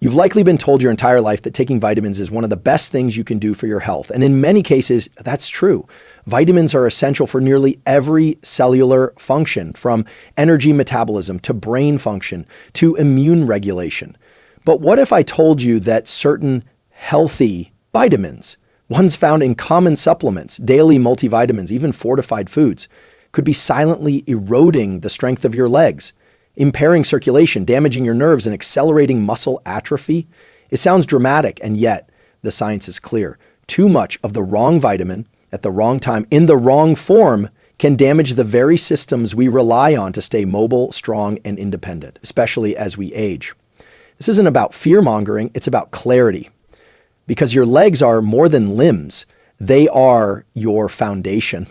You've likely been told your entire life that taking vitamins is one of the best things you can do for your health. And in many cases, that's true. Vitamins are essential for nearly every cellular function, from energy metabolism to brain function to immune regulation. But what if I told you that certain healthy vitamins, ones found in common supplements, daily multivitamins, even fortified foods, could be silently eroding the strength of your legs, impairing circulation, damaging your nerves, and accelerating muscle atrophy? It sounds dramatic, and yet the science is clear. Too much of the wrong vitamin at the wrong time in the wrong form can damage the very systems we rely on to stay mobile, strong, and independent, especially as we age. This isn't about fear-mongering, it's about clarity. Because your legs are more than limbs, they are your foundation.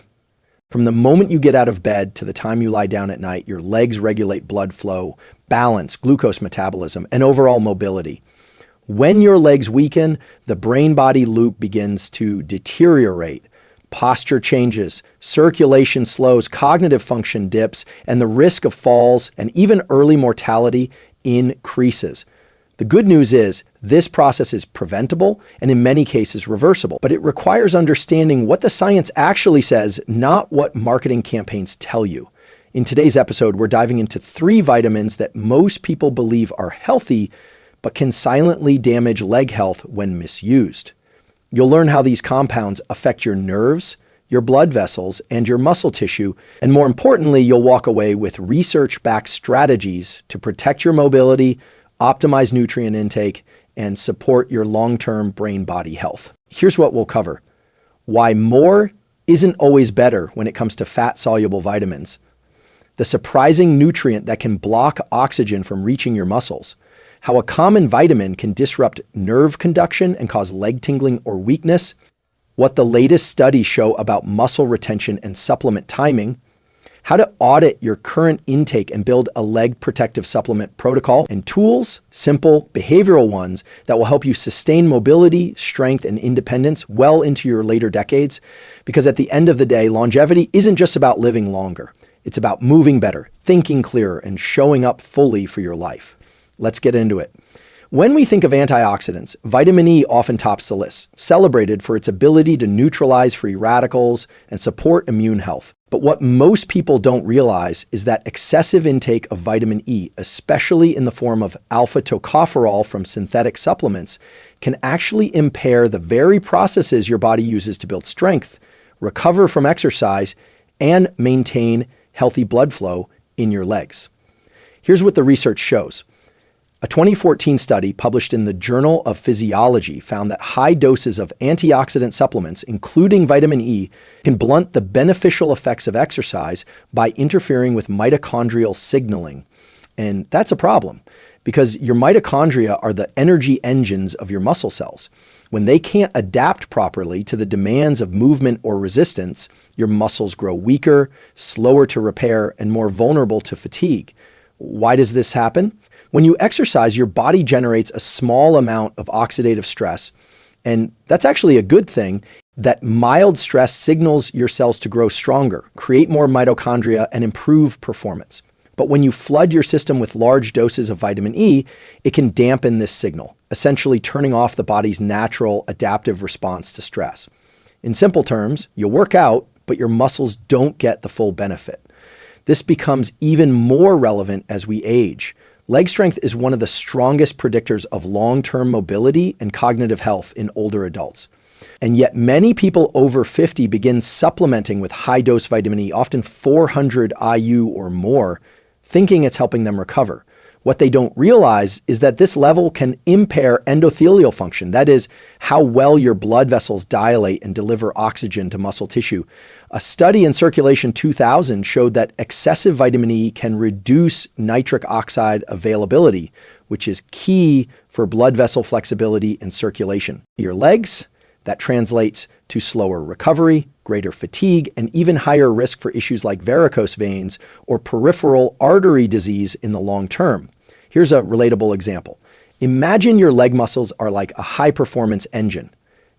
From the moment you get out of bed to the time you lie down at night, your legs regulate blood flow, balance, glucose metabolism, and overall mobility. When your legs weaken, the brain-body loop begins to deteriorate. Posture changes, circulation slows, cognitive function dips, and the risk of falls and even early mortality increases. The good news is this process is preventable and in many cases reversible, but it requires understanding what the science actually says, not what marketing campaigns tell you. In today's episode, we're diving into 3 vitamins that most people believe are healthy, but can silently damage leg health when misused. You'll learn how these compounds affect your nerves, your blood vessels, and your muscle tissue, and more importantly, you'll walk away with research-backed strategies to protect your mobility, optimize nutrient intake, and support your long-term brain-body health. Here's what we'll cover: why more isn't always better when it comes to fat-soluble vitamins, the surprising nutrient that can block oxygen from reaching your muscles, how a common vitamin can disrupt nerve conduction and cause leg tingling or weakness, what the latest studies show about muscle retention and supplement timing, how to audit your current intake and build a leg protective supplement protocol, and tools, simple behavioral ones, that will help you sustain mobility, strength, and independence well into your later decades. Because at the end of the day, longevity isn't just about living longer. It's about moving better, thinking clearer, and showing up fully for your life. Let's get into it. When we think of antioxidants, vitamin E often tops the list, celebrated for its ability to neutralize free radicals and support immune health. But what most people don't realize is that excessive intake of vitamin E, especially in the form of alpha tocopherol from synthetic supplements, can actually impair the very processes your body uses to build strength, recover from exercise, and maintain healthy blood flow in your legs. Here's what the research shows. A 2014 study published in the Journal of Physiology found that high doses of antioxidant supplements, including vitamin E, can blunt the beneficial effects of exercise by interfering with mitochondrial signaling. And that's a problem because your mitochondria are the energy engines of your muscle cells. When they can't adapt properly to the demands of movement or resistance, your muscles grow weaker, slower to repair, and more vulnerable to fatigue. Why does this happen? When you exercise, your body generates a small amount of oxidative stress, and that's actually a good thing. That mild stress signals your cells to grow stronger, create more mitochondria, and improve performance. But when you flood your system with large doses of vitamin E, it can dampen this signal, essentially turning off the body's natural adaptive response to stress. In simple terms, you work out, but your muscles don't get the full benefit. This becomes even more relevant as we age. Leg strength is one of the strongest predictors of long-term mobility and cognitive health in older adults. And yet many people over 50 begin supplementing with high-dose vitamin E, often 400 IU or more, thinking it's helping them recover. What they don't realize is that this level can impair endothelial function, that is, how well your blood vessels dilate and deliver oxygen to muscle tissue. A study in Circulation 2000 showed that excessive vitamin E can reduce nitric oxide availability, which is key for blood vessel flexibility and circulation. Your legs, that translates to slower recovery, greater fatigue, and even higher risk for issues like varicose veins or peripheral artery disease in the long term. Here's a relatable example. Imagine your leg muscles are like a high-performance engine.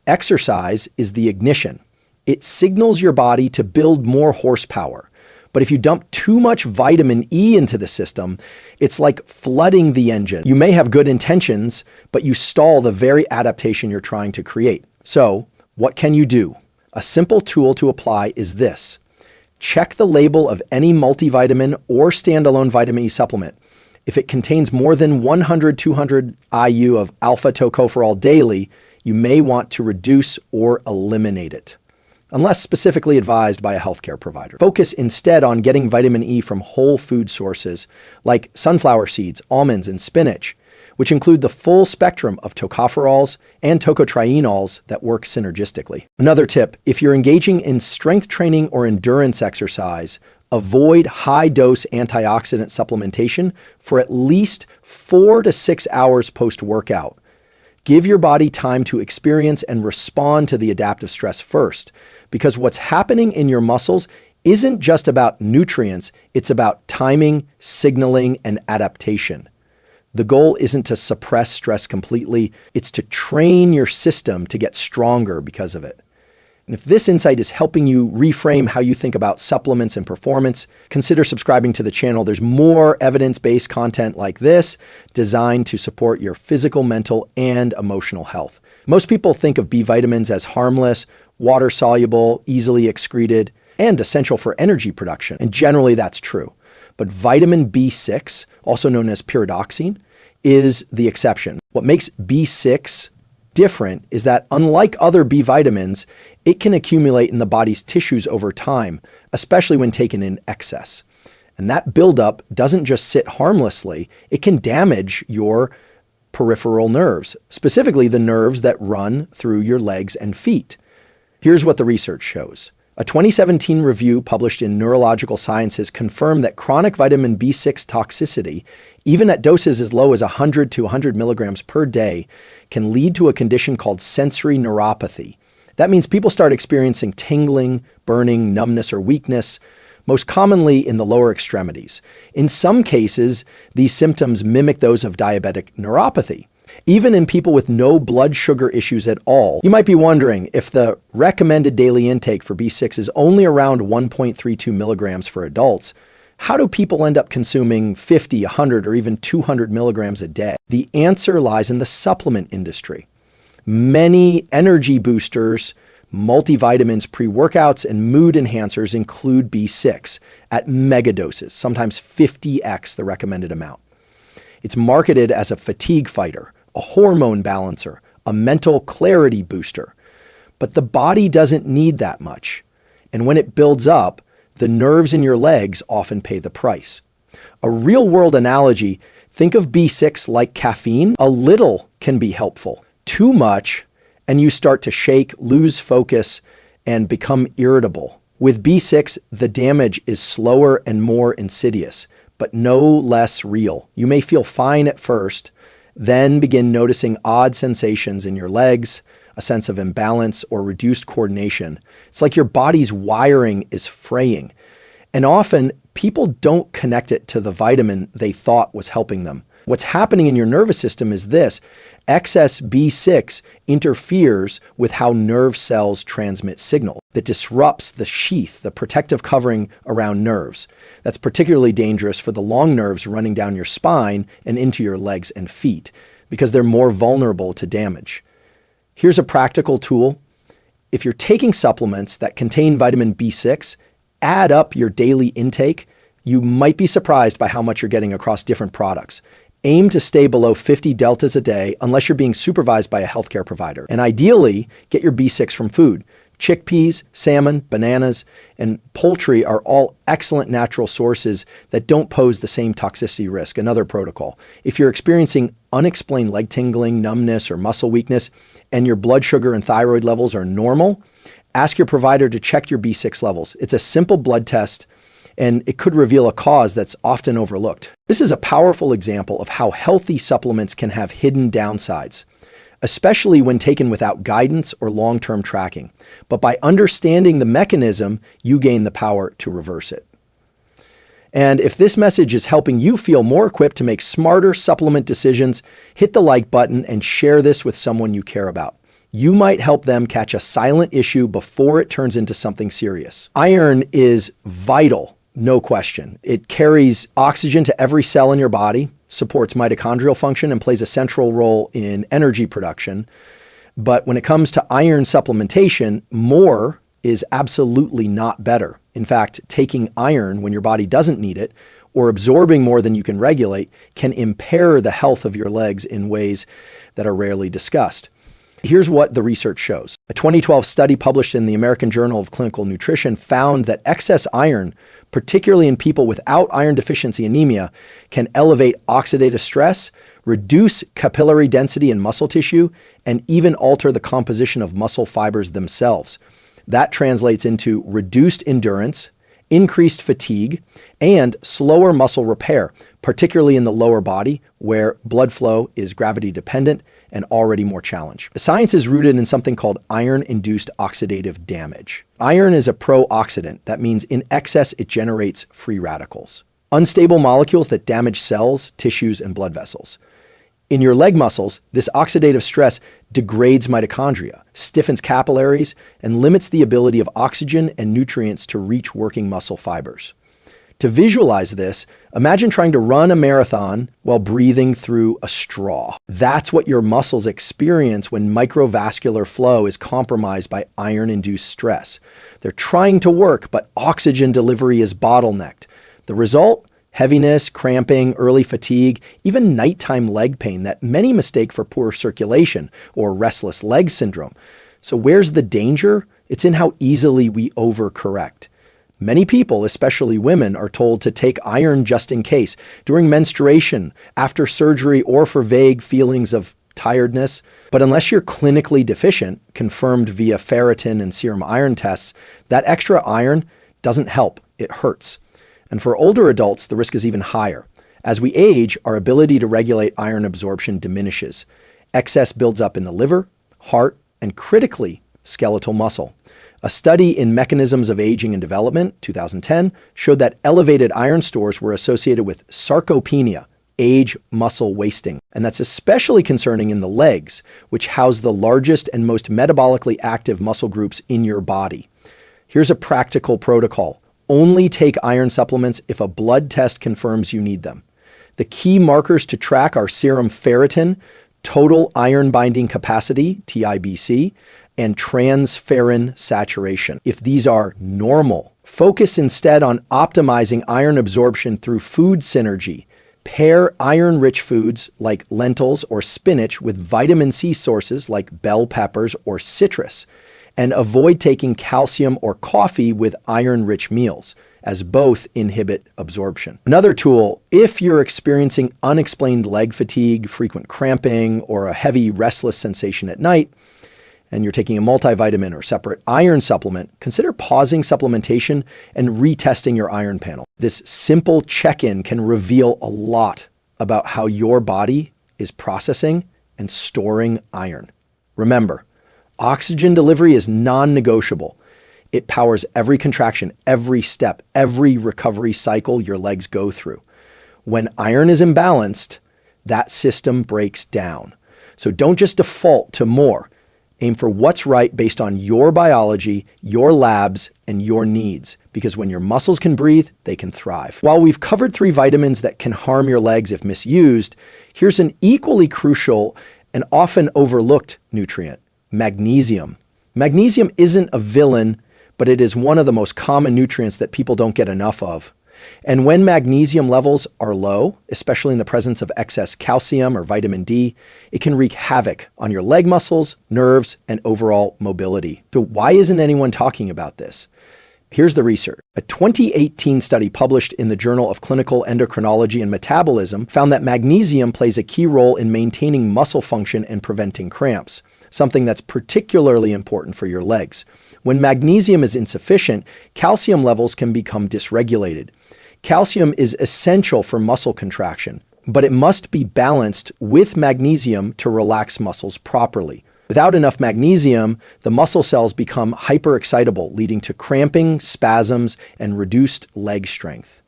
Exercise is the ignition. It signals your body to build more horsepower. But if you dump too much vitamin E into the system, it's like flooding the engine. You may have good intentions, but you stall the very adaptation you're trying to create. So, what can you do? A simple tool to apply is this. Check the label of any multivitamin or standalone vitamin E supplement. If it contains more than 100-200 IU of alpha tocopherol daily, you may want to reduce or eliminate it, unless specifically advised by a healthcare provider. Focus instead on getting vitamin E from whole food sources like sunflower seeds, almonds, and spinach, which include the full spectrum of tocopherols and tocotrienols that work synergistically. Another tip, if you're engaging in strength training or endurance exercise, avoid high-dose antioxidant supplementation for at least 4 to 6 hours post-workout. Give your body time to experience and respond to the adaptive stress first, because what's happening in your muscles isn't just about nutrients, it's about timing, signaling, and adaptation. The goal isn't to suppress stress completely, it's to train your system to get stronger because of it. And if this insight is helping you reframe how you think about supplements and performance, consider subscribing to the channel. There's more evidence-based content like this designed to support your physical, mental, and emotional health. Most people think of B vitamins as harmless, water-soluble, easily excreted, and essential for energy production. And generally that's true. But vitamin B6, also known as pyridoxine, is the exception. What makes B6 different is that unlike other B vitamins, it can accumulate in the body's tissues over time, especially when taken in excess. And that buildup doesn't just sit harmlessly, it can damage your peripheral nerves, specifically the nerves that run through your legs and feet. Here's what the research shows. A 2017 review published in Neurological Sciences confirmed that chronic vitamin B6 toxicity, even at doses as low as 100 to 100 milligrams per day, can lead to a condition called sensory neuropathy. That means people start experiencing tingling, burning, numbness, or weakness, most commonly in the lower extremities. In some cases, these symptoms mimic those of diabetic neuropathy. Even in people with no blood sugar issues at all. You might be wondering, if the recommended daily intake for B6 is only around 1.32 milligrams for adults, how do people end up consuming 50, 100, or even 200 milligrams a day? The answer lies in the supplement industry. Many energy boosters, multivitamins, pre-workouts, and mood enhancers include B6 at megadoses, sometimes 50x the recommended amount. It's marketed as a fatigue fighter, a hormone balancer, a mental clarity booster. But the body doesn't need that much. And when it builds up, the nerves in your legs often pay the price. A real-world analogy, think of B6 like caffeine. A little can be helpful. Too much, and you start to shake, lose focus, and become irritable. With B6, the damage is slower and more insidious, but no less real. You may feel fine at first, then begin noticing odd sensations in your legs, a sense of imbalance or reduced coordination. It's like your body's wiring is fraying. And often, people don't connect it to the vitamin they thought was helping them. What's happening in your nervous system is this. Excess B6 interferes with how nerve cells transmit signal that disrupts the sheath, the protective covering around nerves. That's particularly dangerous for the long nerves running down your spine and into your legs and feet because they're more vulnerable to damage. Here's a practical tool. If you're taking supplements that contain vitamin B6, add up your daily intake. You might be surprised by how much you're getting across different products. Aim to stay below 50 deltas a day unless you're being supervised by a healthcare provider. And ideally, get your B6 from food. Chickpeas, salmon, bananas, and poultry are all excellent natural sources that don't pose the same toxicity risk. Another protocol. If you're experiencing unexplained leg tingling, numbness, or muscle weakness, and your blood sugar and thyroid levels are normal, ask your provider to check your B6 levels. It's a simple blood test, and it could reveal a cause that's often overlooked. This is a powerful example of how healthy supplements can have hidden downsides, especially when taken without guidance or long-term tracking. But by understanding the mechanism, you gain the power to reverse it. And if this message is helping you feel more equipped to make smarter supplement decisions, hit the like button and share this with someone you care about. You might help them catch a silent issue before it turns into something serious. Iron is vital. no question. It carries oxygen to every cell in your body, supports mitochondrial function, and plays a central role in energy production. But when it comes to iron supplementation, more is absolutely not better. In fact, taking iron when your body doesn't need it or absorbing more than you can regulate can impair the health of your legs in ways that are rarely discussed. Here's what the research shows. A 2012 study published in the American Journal of Clinical Nutrition found that excess iron, particularly in people without iron deficiency anemia, can elevate oxidative stress, reduce capillary density in muscle tissue, and even alter the composition of muscle fibers themselves. That translates into reduced endurance, increased fatigue, and slower muscle repair, particularly in the lower body where blood flow is gravity dependent and already more challenged. The science is rooted in something called iron-induced oxidative damage. Iron is a pro-oxidant. That means in excess, it generates free radicals, unstable molecules that damage cells, tissues, and blood vessels. In your leg muscles, this oxidative stress degrades mitochondria, stiffens capillaries, and limits the ability of oxygen and nutrients to reach working muscle fibers. To visualize this, imagine trying to run a marathon while breathing through a straw. That's what your muscles experience when microvascular flow is compromised by iron-induced stress. They're trying to work, but oxygen delivery is bottlenecked. The result? Heaviness, cramping, early fatigue, even nighttime leg pain that many mistake for poor circulation or restless leg syndrome. So where's the danger? It's in how easily we overcorrect. Many people, especially women, are told to take iron just in case, during menstruation, after surgery, or for vague feelings of tiredness. But unless you're clinically deficient, confirmed via ferritin and serum iron tests, that extra iron doesn't help. It hurts. And for older adults, the risk is even higher. As we age, our ability to regulate iron absorption diminishes. Excess builds up in the liver, heart, and critically, skeletal muscle. A study in Mechanisms of Aging and Development, 2010, showed that elevated iron stores were associated with sarcopenia, age muscle wasting. And that's especially concerning in the legs, which house the largest and most metabolically active muscle groups in your body. Here's a practical protocol. Only take iron supplements if a blood test confirms you need them. The key markers to track are serum ferritin, total iron binding capacity, TIBC, and transferrin saturation. If these are normal, focus instead on optimizing iron absorption through food synergy. Pair iron-rich foods like lentils or spinach with vitamin C sources like bell peppers or citrus, and avoid taking calcium or coffee with iron-rich meals, as both inhibit absorption. Another tool, if you're experiencing unexplained leg fatigue, frequent cramping, or a heavy restless sensation at night, and you're taking a multivitamin or separate iron supplement, consider pausing supplementation and retesting your iron panel. This simple check-in can reveal a lot about how your body is processing and storing iron. Remember, oxygen delivery is non-negotiable. It powers every contraction, every step, every recovery cycle your legs go through. When iron is imbalanced, that system breaks down. So don't just default to more. Aim for what's right based on your biology, your labs, and your needs. Because when your muscles can breathe, they can thrive. While we've covered 3 vitamins that can harm your legs if misused, here's an equally crucial and often overlooked nutrient: magnesium. Magnesium isn't a villain, but it is one of the most common nutrients that people don't get enough of. And when magnesium levels are low, especially in the presence of excess calcium or vitamin D, it can wreak havoc on your leg muscles, nerves, and overall mobility. So why isn't anyone talking about this? Here's the research. A 2018 study published in the Journal of Clinical Endocrinology and Metabolism found that magnesium plays a key role in maintaining muscle function and preventing cramps, something that's particularly important for your legs. When magnesium is insufficient, calcium levels can become dysregulated. Calcium is essential for muscle contraction, but it must be balanced with magnesium to relax muscles properly. Without enough magnesium, the muscle cells become hyperexcitable, leading to cramping, spasms, and reduced leg strength.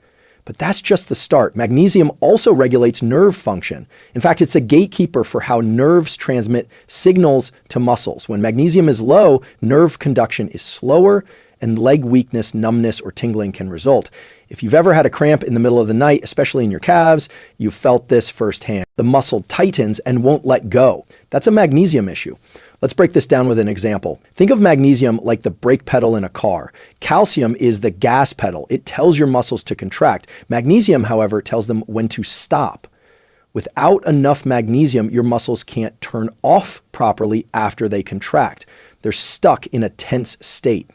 But that's just the start. Magnesium also regulates nerve function. In fact, it's a gatekeeper for how nerves transmit signals to muscles. When magnesium is low, nerve conduction is slower and leg weakness, numbness, or tingling can result. If you've ever had a cramp in the middle of the night, especially in your calves, you've felt this firsthand. The muscle tightens and won't let go. That's a magnesium issue. Let's break this down with an example. Think of magnesium like the brake pedal in a car. Calcium is the gas pedal. It tells your muscles to contract. Magnesium, however, tells them when to stop. Without enough magnesium, your muscles can't turn off properly after they contract. They're stuck in a tense state.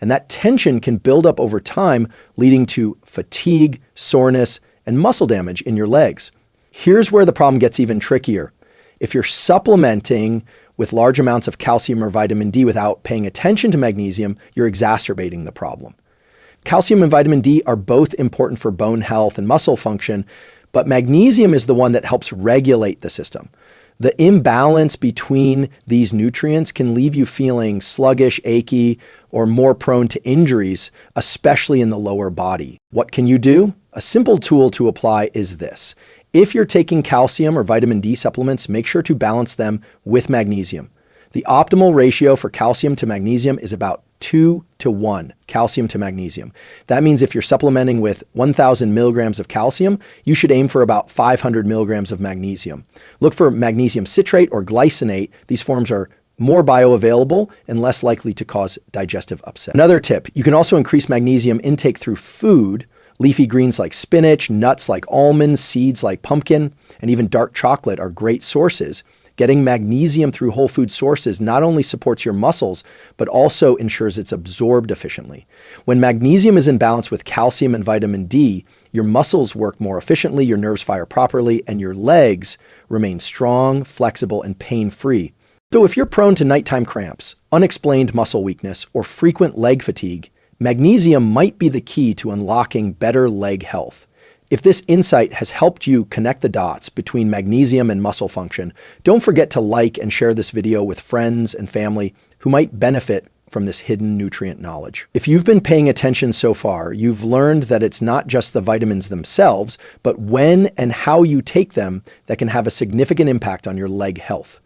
And that tension can build up over time, leading to fatigue, soreness, and muscle damage in your legs. Here's where the problem gets even trickier. If you're supplementing with large amounts of calcium or vitamin D without paying attention to magnesium, you're exacerbating the problem. Calcium and vitamin D are both important for bone health and muscle function, but magnesium is the one that helps regulate the system. The imbalance between these nutrients can leave you feeling sluggish, achy, or more prone to injuries, especially in the lower body. What can you do? A simple tool to apply is this. If you're taking calcium or vitamin D supplements, make sure to balance them with magnesium. The optimal ratio for calcium to magnesium is about 2:1 calcium to magnesium. That means if you're supplementing with 1,000 milligrams of calcium, you should aim for about 500 milligrams of magnesium. Look for magnesium citrate or glycinate. These forms are more bioavailable and less likely to cause digestive upset. Another tip, you can also increase magnesium intake through food. Leafy greens like spinach, nuts like almonds, seeds like pumpkin, and even dark chocolate are great sources. Getting magnesium through whole food sources not only supports your muscles, but also ensures it's absorbed efficiently. When magnesium is in balance with calcium and vitamin D, your muscles work more efficiently, your nerves fire properly, and your legs remain strong, flexible, and pain-free. So if you're prone to nighttime cramps, unexplained muscle weakness, or frequent leg fatigue, magnesium might be the key to unlocking better leg health. If this insight has helped you connect the dots between magnesium and muscle function, don't forget to like and share this video with friends and family who might benefit from this hidden nutrient knowledge. If you've been paying attention so far, you've learned that it's not just the vitamins themselves, but when and how you take them that can have a significant impact on your leg health.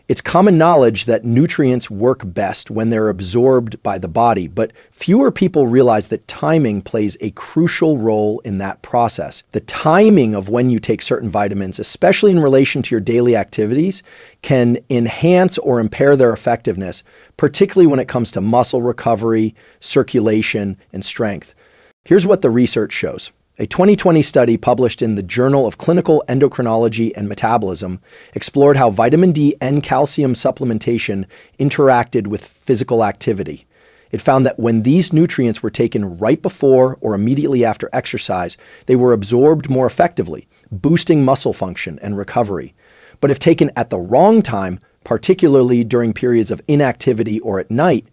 It's common knowledge that nutrients work best when they're absorbed by the body, but fewer people realize that timing plays a crucial role in that process. The timing of when you take certain vitamins, especially in relation to your daily activities, can enhance or impair their effectiveness, particularly when it comes to muscle recovery, circulation, and strength. Here's what the research shows. A 2020 study published in the Journal of Clinical Endocrinology and Metabolism explored how vitamin D and calcium supplementation interacted with physical activity. It found that when these nutrients were taken right before or immediately after exercise, they were absorbed more effectively, boosting muscle function and recovery. But if taken at the wrong time, particularly during periods of inactivity or at night,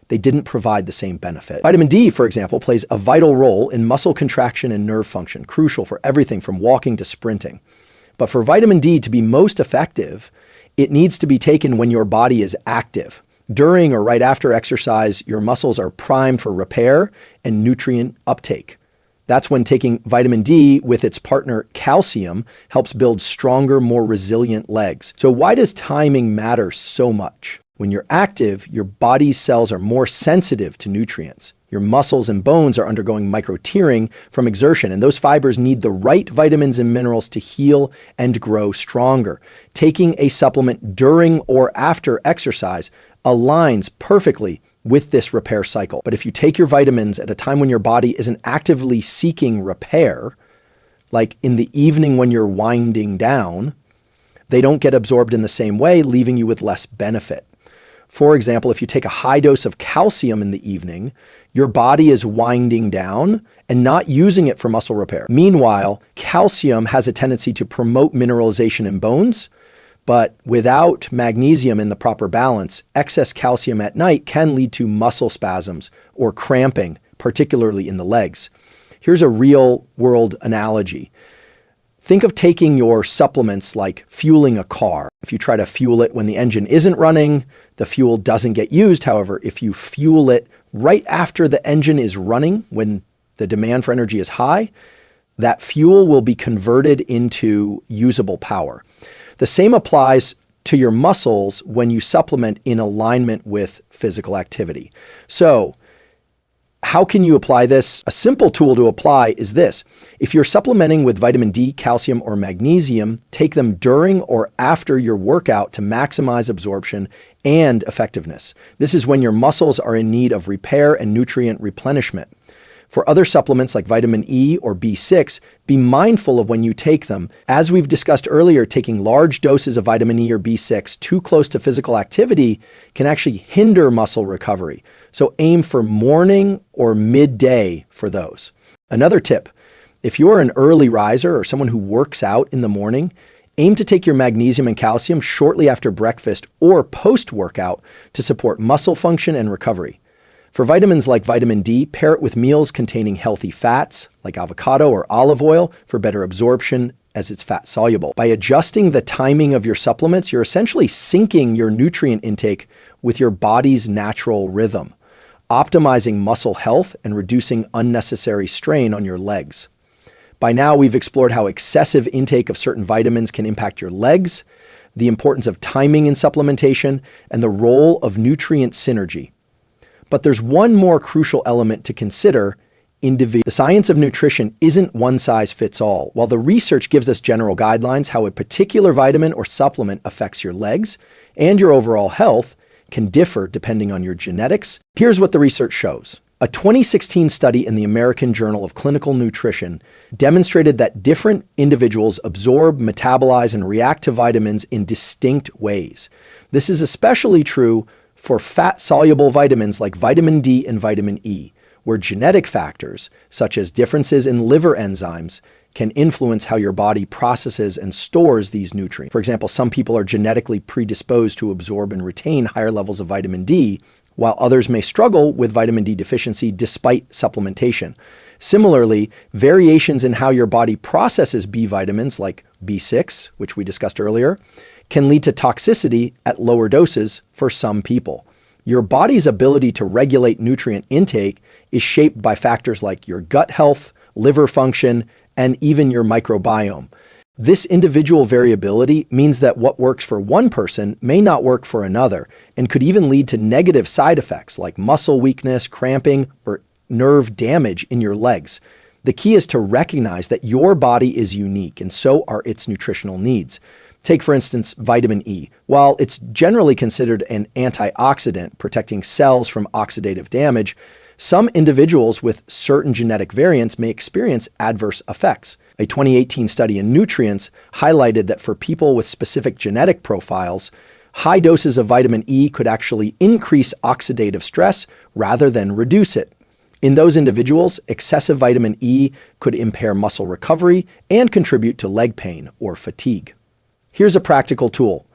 they didn't provide the same benefit. Vitamin D, for example, plays a vital role in muscle contraction and nerve function, crucial for everything from walking to sprinting. But for vitamin D to be most effective, it needs to be taken when your body is active. During or right after exercise, your muscles are primed for repair and nutrient uptake. That's when taking vitamin D with its partner calcium helps build stronger, more resilient legs. So why does timing matter so much? When you're active, your body's cells are more sensitive to nutrients. Your muscles and bones are undergoing micro-tearing from exertion, and those fibers need the right vitamins and minerals to heal and grow stronger. Taking a supplement during or after exercise aligns perfectly with this repair cycle. But if you take your vitamins at a time when your body isn't actively seeking repair, like in the evening when you're winding down, they don't get absorbed in the same way, leaving you with less benefit. For example, if you take a high dose of calcium in the evening, your body is winding down and not using it for muscle repair. Meanwhile, calcium has a tendency to promote mineralization in bones, but without magnesium in the proper balance, excess calcium at night can lead to muscle spasms or cramping, particularly in the legs. Here's a real-world analogy. Think of taking your supplements like fueling a car. If you try to fuel it when the engine isn't running, the fuel doesn't get used. However, if you fuel it right after the engine is running, when the demand for energy is high, that fuel will be converted into usable power. The same applies to your muscles when you supplement in alignment with physical activity. So How can you apply this? A simple tool to apply is this. If you're supplementing with vitamin D, calcium, or magnesium, take them during or after your workout to maximize absorption and effectiveness. This is when your muscles are in need of repair and nutrient replenishment. For other supplements like vitamin E or B6, be mindful of when you take them. As we've discussed earlier, taking large doses of vitamin E or B6 too close to physical activity can actually hinder muscle recovery. So aim for morning or midday for those. Another tip, if you're an early riser or someone who works out in the morning, aim to take your magnesium and calcium shortly after breakfast or post-workout to support muscle function and recovery. For vitamins like vitamin D, pair it with meals containing healthy fats like avocado or olive oil for better absorption as it's fat soluble. By adjusting the timing of your supplements, you're essentially syncing your nutrient intake with your body's natural rhythm, optimizing muscle health and reducing unnecessary strain on your legs. By now, we've explored how excessive intake of certain vitamins can impact your legs, the importance of timing in supplementation, and the role of nutrient synergy. But there's one more crucial element to consider: individual. The science of nutrition isn't one size fits all. While the research gives us general guidelines, how a particular vitamin or supplement affects your legs and your overall health can differ depending on your genetics. Here's what the research shows. A 2016 study in the American Journal of Clinical Nutrition demonstrated that different individuals absorb, metabolize, and react to vitamins in distinct ways. This is especially true for fat-soluble vitamins like vitamin D and vitamin E, where genetic factors, such as differences in liver enzymes, can influence how your body processes and stores these nutrients. For example, some people are genetically predisposed to absorb and retain higher levels of vitamin D, while others may struggle with vitamin D deficiency despite supplementation. Similarly, variations in how your body processes B vitamins like B6, which we discussed earlier, can lead to toxicity at lower doses for some people. Your body's ability to regulate nutrient intake is shaped by factors like your gut health, liver function, and even your microbiome. This individual variability means that what works for one person may not work for another, and could even lead to negative side effects like muscle weakness, cramping, or nerve damage in your legs. The key is to recognize that your body is unique, and so are its nutritional needs. Take, for instance, vitamin E. While it's generally considered an antioxidant protecting cells from oxidative damage, some individuals with certain genetic variants may experience adverse effects. A 2018 study in Nutrients highlighted that for people with specific genetic profiles, high doses of vitamin E could actually increase oxidative stress rather than reduce it. In those individuals, excessive vitamin E could impair muscle recovery and contribute to leg pain or fatigue. Here's a practical tool.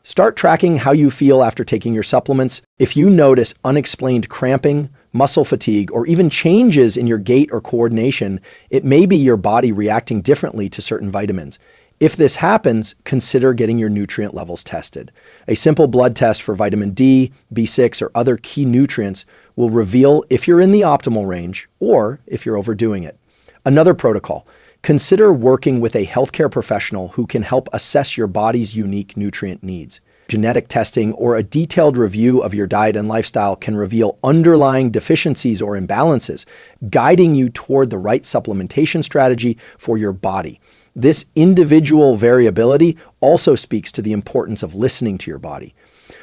Start tracking how you feel after taking your supplements. If you notice unexplained cramping, muscle fatigue, or even changes in your gait or coordination, it may be your body reacting differently to certain vitamins. If this happens, consider getting your nutrient levels tested. A simple blood test for vitamin D, B6, or other key nutrients will reveal if you're in the optimal range or if you're overdoing it. Another protocol: consider working with a healthcare professional who can help assess your body's unique nutrient needs. Genetic testing or a detailed review of your diet and lifestyle can reveal underlying deficiencies or imbalances, guiding you toward the right supplementation strategy for your body. This individual variability also speaks to the importance of listening to your body.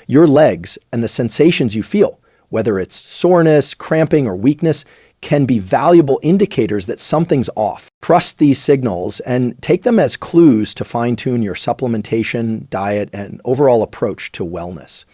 Your legs and the sensations you feel, whether it's soreness, cramping, or weakness, can be valuable indicators that something's off. Trust these signals and take them as clues to fine-tune your supplementation, diet, and overall approach to wellness.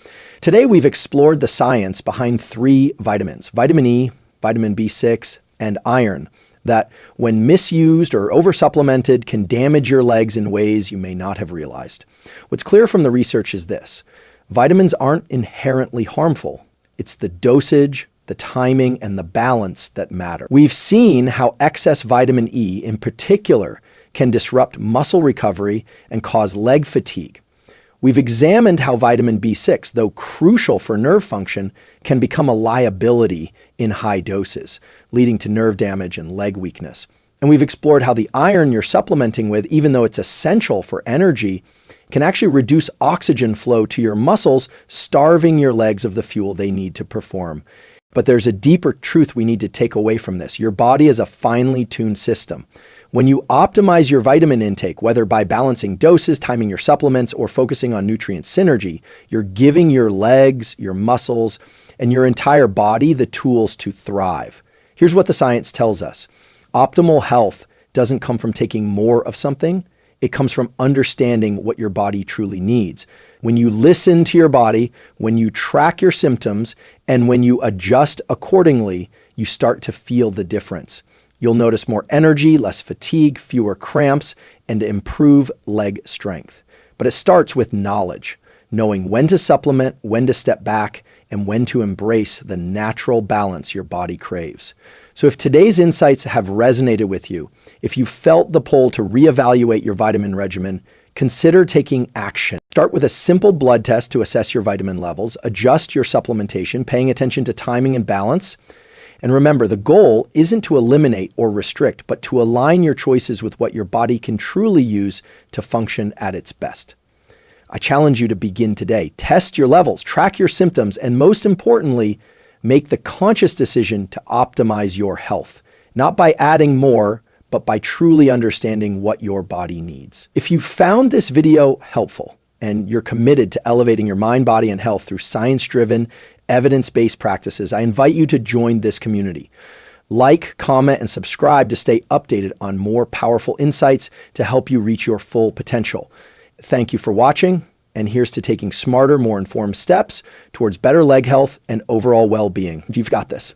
Today, we've explored the science behind 3 vitamins: vitamin E, vitamin B6, and iron, that when misused or oversupplemented can damage your legs in ways you may not have realized. What's clear from the research is this: vitamins aren't inherently harmful. It's the dosage, the timing, and the balance that matter. We've seen how excess vitamin E in particular can disrupt muscle recovery and cause leg fatigue. We've examined how vitamin B6, though crucial for nerve function, can become a liability in high doses, leading to nerve damage and leg weakness. And we've explored how the iron you're supplementing with, even though it's essential for energy, can actually reduce oxygen flow to your muscles, starving your legs of the fuel they need to perform. But there's a deeper truth we need to take away from this. Your body is a finely tuned system. When you optimize your vitamin intake, whether by balancing doses, timing your supplements, or focusing on nutrient synergy, you're giving your legs, your muscles, and your entire body the tools to thrive. Here's what the science tells us. Optimal health doesn't come from taking more of something. It comes from understanding what your body truly needs. When you listen to your body, when you track your symptoms, and when you adjust accordingly, you start to feel the difference. You'll notice more energy, less fatigue, fewer cramps, and improved leg strength. But it starts with knowledge, knowing when to supplement, when to step back, and when to embrace the natural balance your body craves. So if today's insights have resonated with you, if you felt the pull to reevaluate your vitamin regimen, consider taking action. Start with a simple blood test to assess your vitamin levels, adjust your supplementation, paying attention to timing and balance. And remember, the goal isn't to eliminate or restrict, but to align your choices with what your body can truly use to function at its best. I challenge you to begin today. Test your levels, track your symptoms, and most importantly, make the conscious decision to optimize your health, not by adding more, but by truly understanding what your body needs. If you found this video helpful and you're committed to elevating your mind, body, and health through science-driven, evidence-based practices, I invite you to join this community. Like, comment, and subscribe to stay updated on more powerful insights to help you reach your full potential. Thank you for watching, and here's to taking smarter, more informed steps towards better leg health and overall well-being. You've got this.